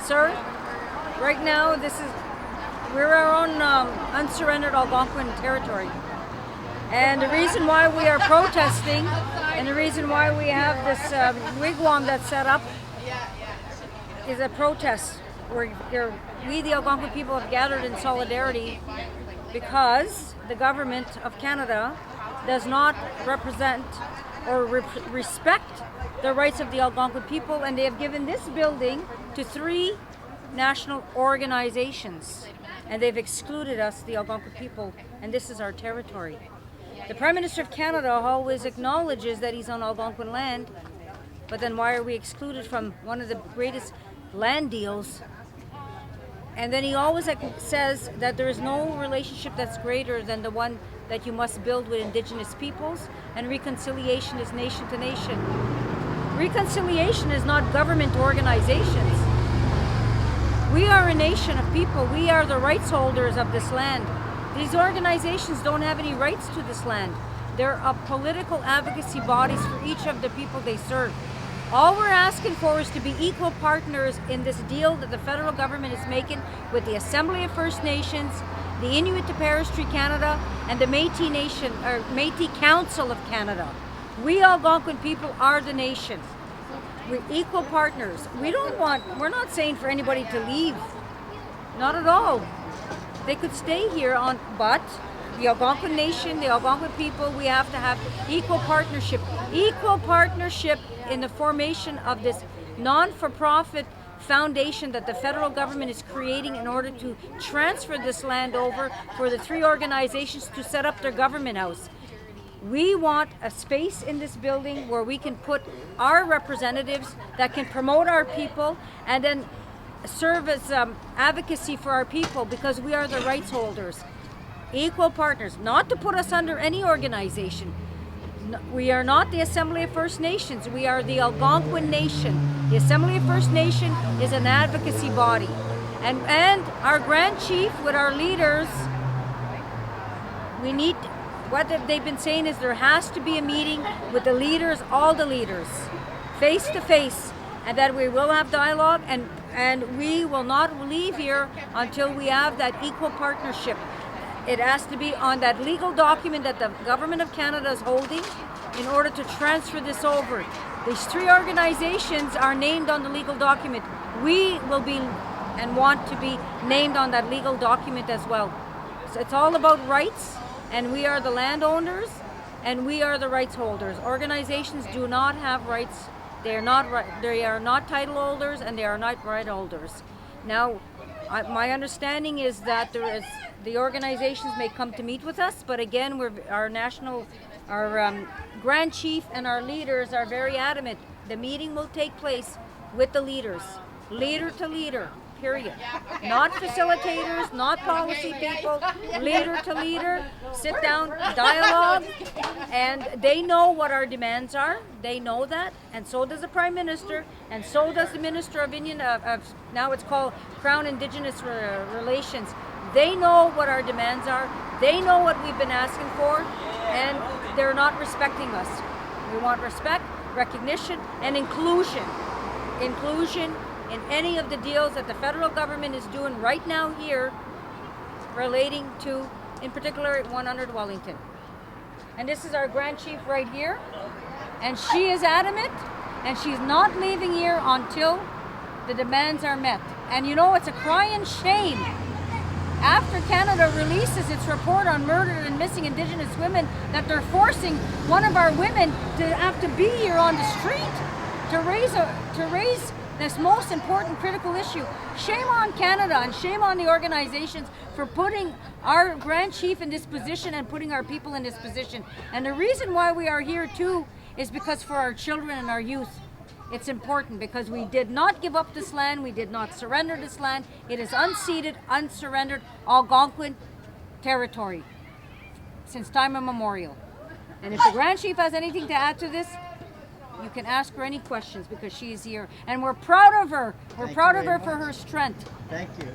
Sir, right now we're our own unsurrendered Algonquin territory. And the reason why we are protesting and the reason why we have this wigwam that's set up is a protest. We, the Algonquin people, have gathered in solidarity because the government of Canada does not represent or respect the rights of the Algonquin people, and they have given this building to 3 national organizations, and they've excluded us, the Algonquin people, and this is our territory. The Prime Minister of Canada always acknowledges that he's on Algonquin land, but then why are we excluded from one of the greatest land deals? And then he always says that there is no relationship that's greater than the one that you must build with Indigenous peoples, and reconciliation is nation to nation. Reconciliation is not government organizations. We are a nation of people. We are the rights holders of this land. These organizations don't have any rights to this land. They're political advocacy bodies for each of the people they serve. All we're asking for is to be equal partners in this deal that the federal government is making with the Assembly of First Nations, the Inuit Paristry Canada, and the Métis Nation, or Métis Council of Canada. We Algonquin people are the nation. We're equal partners. We're not saying for anybody to leave. Not at all. They could stay here but the Algonquin nation, the Algonquin people, we have to have equal partnership. Equal partnership in the formation of this non-for-profit foundation that the federal government is creating in order to transfer this land over for the 3 organizations to set up their government house. We want a space in this building where we can put our representatives that can promote our people and then serve as advocacy for our people, because we are the rights holders. Equal partners, not to put us under any organization. We are not the Assembly of First Nations. We are the Algonquin Nation. The Assembly of First Nation is an advocacy body. And our Grand Chief with our leaders, what they've been saying is there has to be a meeting with the leaders, all the leaders, face to face, and that we will have dialogue, and we will not leave here until we have that equal partnership. It has to be on that legal document that the Government of Canada is holding in order to transfer this over. These 3 organizations are named on the legal document. We will be and want to be named on that legal document as well. So it's all about rights, and we are the landowners and we are the rights holders. Organizations do not have rights. They are not title holders, and they are not right holders. Now, my understanding is that the organizations may come to meet with us, but again, our Grand Chief and our leaders are very adamant. The meeting will take place with the leaders, leader to leader, period. Not facilitators, not policy people, leader to leader, sit down, dialogue, and they know what our demands are. They know that, and so does the Prime Minister, and so does the Minister of Indian, now it's called Crown Indigenous Relations. They know what our demands are. They know what we've been asking for, and they're not respecting us. We want respect, recognition, and inclusion. Inclusion in any of the deals that the federal government is doing right now here relating to, in particular, 100 Wellington. And this is our Grand Chief right here, and she is adamant, and she's not leaving here until the demands are met. And you know, it's a crying shame. After Canada releases its report on murdered and missing Indigenous women, that they're forcing one of our women to have to be here on the street to raise this most important critical issue. Shame on Canada and shame on the organizations for putting our Grand Chief in this position and putting our people in this position. And the reason why we are here too is because for our children and our youth, it's important, because we did not give up this land. We did not surrender this land. It is unceded, unsurrendered Algonquin territory since time immemorial. And if the Grand Chief has anything to add to this, you can ask her any questions, because she is here. And we're proud of her. We're proud of her for her strength. Thank you.